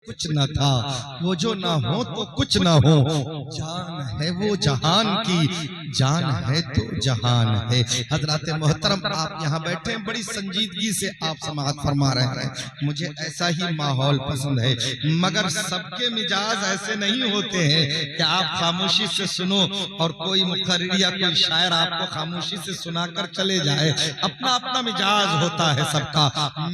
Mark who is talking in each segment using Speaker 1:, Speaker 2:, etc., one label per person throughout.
Speaker 1: कुछ न था, वो जो ना हो तो कुछ ना हो, जान है वो जहान की, जान है तो जहान है। हजरत मोहतरम आप यहाँ बैठे हैं, बड़ी संजीदगी से आप समाअत फरमा रहे हैं, मुझे ऐसा ही माहौल पसंद है। मगर सबके मिजाज ऐसे नहीं होते हैं कि आप खामोशी से सुनो और कोई मुखर्रिर या कोई शायर आपको खामोशी से सुनाकर चले जाए। अपना अपना मिजाज होता है सबका।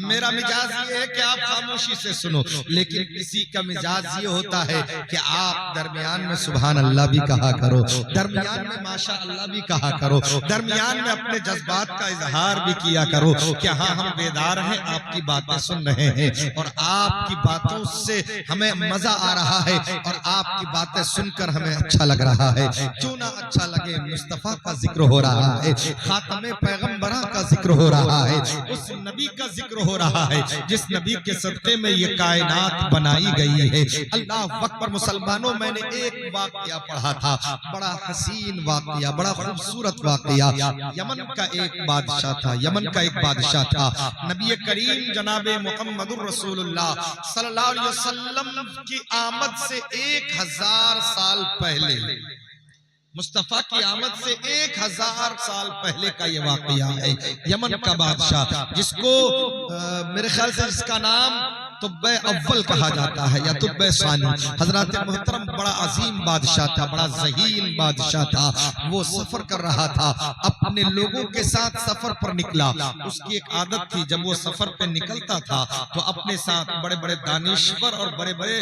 Speaker 1: मेरा मिजाज ये है कि आप खामोशी से सुनो, लेकिन किसी का मिजाज ये होता है कि आप दरमियान में सुभान अल्लाह भी कहा करो, दरमियान में माशा अल्लाह भी कहा करो, दरमियान में अपने जज्बात का इजहार भी किया करो कि हाँ हम बेदार हैं, आपकी बातें सुन रहे हैं और आपकी बातों से हमें मजा आ रहा है और आपकी बातें सुनकर हमें अच्छा लग रहा है। क्यों ना अच्छा लगे, मुस्तफा का जिक्र हो रहा है, खातमे पैगंबरा का जिक्र हो रहा है, उस नबी का जिक्र हो रहा है जिस नबी के सदक़े में ये कायनात बनाई गई है। अल्लाह अकबर। मुसलमानों, मैंने एक वाकया पढ़ा था, बड़ा हसीन वाकया, बड़ा खूबसूरत वाकया। यमन का एक बादशाह था, यमन का एक बादशाह था। नबी करीम जनाबे मुहम्मदुर रसूलुल्लाह सल्लल्लाहु अलैहि वसल्लम की आमद से 1000 साल पहले, मुस्तफा की आमद से 1000 साल पहले का ये वाकया है। यमन का बादशाह, जिसको मेरे ख्याल से जिसका नाम तुब्बे अव्वल कहा जाता है या तुब्बे सानी, हजरत मोहतरम बड़ा अजीम बादशाह था, बड़ा ज़हीन बादशाह था। वो सफर कर रहा था, अपने लोगों के साथ सफर पर निकला। उसकी एक आदत थी, जब वो सफर पे निकलता था तो अपने साथ बड़े बड़े दानिश्वर और बड़े बड़े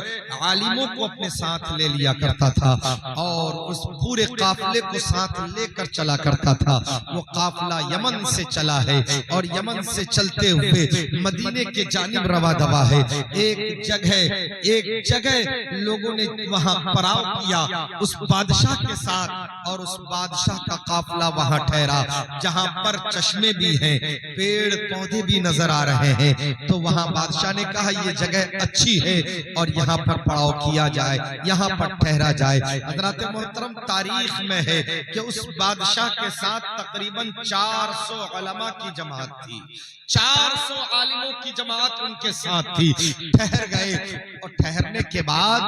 Speaker 1: आलिमों को अपने साथ ले लिया करता था और उस पूरे काफिले को साथ लेकर चला करता था। वो काफिला यमन से चला है और यमन से चलते हुए मदीने के जानिब रवा दवा है। एक जगह लोगों ने वहां पड़ाव किया उस बादशाह के साथ और उस बादशाह का काफिला वहां ठहरा, जहां पर चश्मे भी हैं, पेड़ पौधे भी नजर आ रहे हैं। तो वहां बादशाह ने कहा ये जगह अच्छी है और यहाँ पर पड़ाव किया जाए, यहाँ पर ठहरा जाए। हज़रात मोहतरम, तारीख में है कि उस बादशाह के साथ तकरीबन 400 उलमा की जमात थी, 400 आलिमों की जमात उनके साथ थी। ठहर गए और ठहरने के बाद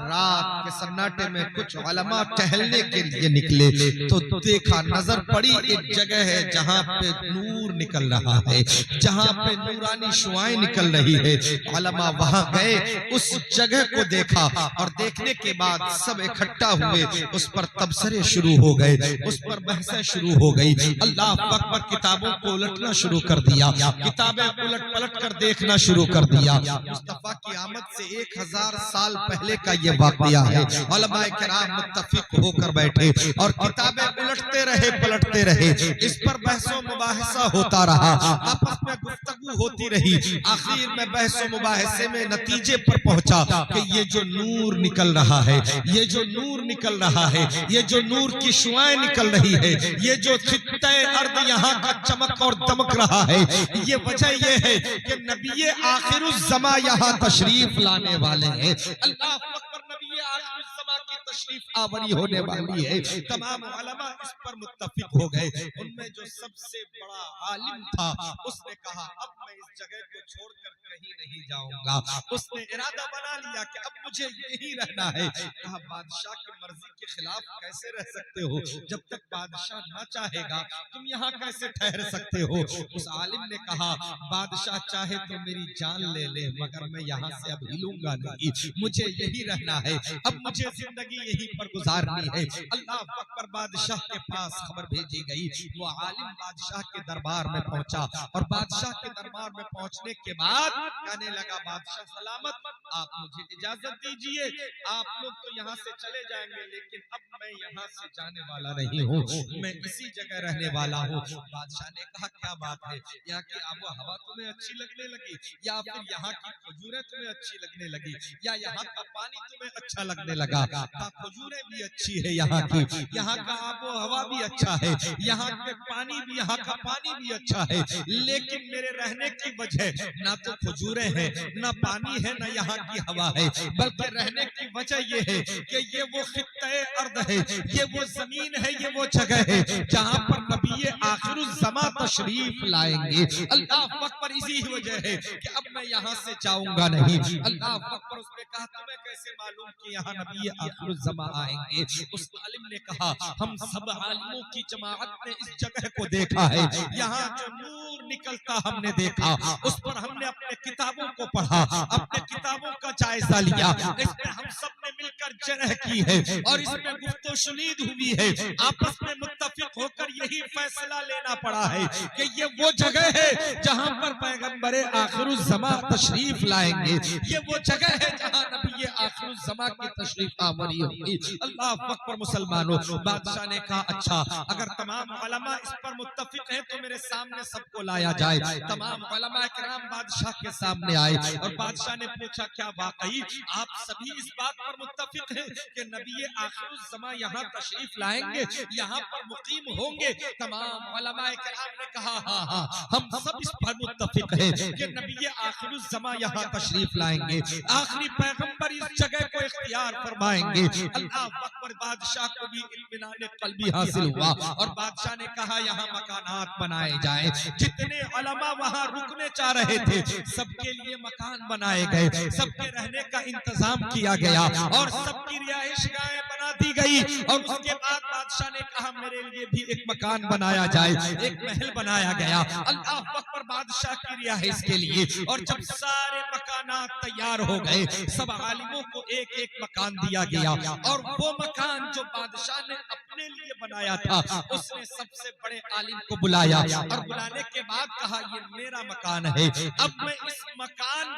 Speaker 1: रात के सन्नाटे में कुछ उलमा टहलने के लिए निकले तो देखा, नजर पड़ी एक जगह है जहां पे नूर निकल रहा है, जहां पे नूरानी शुआएं निकल रही है। उलमा वहां गए, उस जगह को देखा और देखने के बाद सब इकट्ठा हुए, उस पर तबसरे शुरू हो गए, उस पर बहसें शुरू हो गई। अल्लाह अकबर, किताबों को उलटना शुरू कर दिया, किताबें उलट पलट कर देखना शुरू कर दिया। मुस्तफा की आमद से 1000 साल पहले का ये वाकया है। उलमाए किराम मुत्तफिक होकर बैठे और किताबें उलटते रहे, पलटते रहे, इस पर बहसो मुबाहिसा होता रहा, आपस में गुफ्तगू होती रही। आखिर में बहसो मुबाहिसे में नतीजे पर पहुंचा कि ये जो नूर निकल रहा है, ये जो नूर निकल रहा है, ये जो नूर की शुआएं निकल रही है, ये जो खित्ते अर्द यहाँ का चमक और दमक रहा है, ये वजह ये है कि नबी आखिरुज़्ज़मा यहाँ तशरीफ लाने वाले हैं। अल्लाह अकबर, नबी आखिरुज़्ज़मा की तशरीफ आवरी होने वाली है। तमाम उलमा इस पर मुत्तफिक हो गए। उनमें जो सबसे बड़ा आलिम था उसने कहा अब मैं इस जगह को छोड़कर कहीं नहीं जाऊंगा। उसने इरादा बना लिया कि अब मुझे यही रहना है। कहा बादशाह की मर्जी के खिलाफ कैसे रह सकते हो, जब तक बादशाह ना चाहेगा तुम यहाँ कैसे ठहर सकते हो। उस आलिम ने कहा बादशाह चाहे तो मेरी जान ले ले, मगर मैं यहाँ से अब हिलूंगा नहीं, मुझे यही रहना है, अब मुझे जिंदगी यहीं पर गुजारनी है। अल्लाह अकबर, बादशाह के पास खबर भेजी गई। वो आलिम बादशाह के दरबार में पहुंचा और बादशाह के दरबार में पहुंचने के बाद कहने लगा बादशाह सलामत, आप मुझे इजाजत दीजिए, आप लोग तो यहाँ से चले जाएंगे लेकिन अब मैं यहाँ से जाने वाला नहीं हूँ, मैं इसी जगह रहने वाला हूँ। बादशाह ने कहा क्या बात है, यहाँ की आबो हवा तुम्हें अच्छी लगने लगी या फिर यहाँ की खजूरें तुम्हें अच्छी लगने लगी या यहाँ का पानी तुम्हें अच्छा लगने लगा। खजूरें भी अच्छी है यहाँ की, यहाँ का आबो हवा भी अच्छा है, यहाँ के पानी भी, यहाँ का पानी भी अच्छा है, लेकिन मेरे रहने की वजह ना तो खजूरें हैं, ना पानी है, ना यहाँ की हवा है, बल्कि रहने की वजह यह है कि ये वो खित्ते अर्द है, ये वो जमीन है, ये वो जगह है जहां पर नबी आखिरुज़्ज़मा तशरीफ लाएंगे। अल्लाह अकबर। इसी ही वजह है कि अब मैं यहाँ से जाऊंगा नहीं। अल्लाह अकबर। उसने कहा तुम्हें कैसे मालूम कि यहाँ नबी आखिरुज़्ज़मा आएंगे? उस आलिम ने कहा हम सब आलिमों की जमाअत ने इस जगह को देखा है, यहाँ जो नूर निकलता हमने देखा, उस पर हमने अपने किताबों को पढ़ा, अपने किताबों का जायजा लिया, इसमें हम सब ने मिलकर जरह की है और इसमें गुफ्तगू हुई है, आपस में मुत्तफिक होकर यही फैसला लेना पड़ा है कि ये वो जगह है जहां पर पैगंबर आखिरुज़्ज़मा तशरीफ लाएंगे, ये वो जगह है जहां नबी आखिरुज़्ज़मा की तशरीफ आवरी होगी। अल्लाह अकबर। मुसलमानों, बादशाह ने कहा अच्छा अगर तमाम उलमा इस पर मुत्तफिक हैं तो मेरे सामने सबको लाया जाए। तमाम उलमा किराम बादशाह के सामने आए और बादशाह ने पूछा क्या वाकई आप सभी इस बात पर मुत्तफिक हैं कि नबी आखिरुज़्ज़मा यहाँ तशरीफ लाएंगे, यहाँ पर मुकीम होंगे? तमाम उलमा किराम ने कहा हाँ हाँ हम सब इस पर मुत्तफिक हैं कि नबी आखिरुज़्ज़मा यहाँ तशरीफ लाएंगे, आखिरी पैगंबर इस जगह को इख्तियार फरमाएंगे। अल्लाह अकबर। बादशाह को भी इत्मीनान क़ल्बी हासिल हुआ और बादशाह ने कहा यहाँ मकानात बनाए जाए। जितने उलमा वहाँ रुकने चाह रहे थे सबके लिए मकान बनाए गए, सबके रहने का इंतजाम किया गया और सबकी रिहाइशगाहें बना दी गई। और उसके बाद बादशाह ने कहा मेरे लिए भी एक मकान बनाया जाए, एक महल बनाया गया। अल्लाह अकबर। बादशाह की रिहाइश के लिए। और जब सारे मकानात तैयार हो गए सब आलिमों को एक एक मकान दिया गया और वो मकान जो बादशाह ने अपने लिए बनाया था उसने सबसे बड़े आलिम को बुलाया और बुलाने के बाद कहा ये मेरा मकान है, अब मैं इस मकान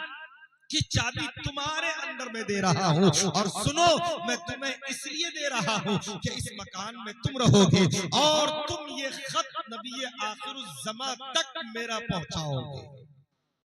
Speaker 1: की चाबी तुम्हारे अंदर में दे रहा हूँ और सुनो मैं तुम्हें इसलिए दे रहा हूँ कि इस मकान में तुम रहोगे और तुम ये खत नबी आखिरुज़्ज़मा तक मेरा पहुंचाओगे।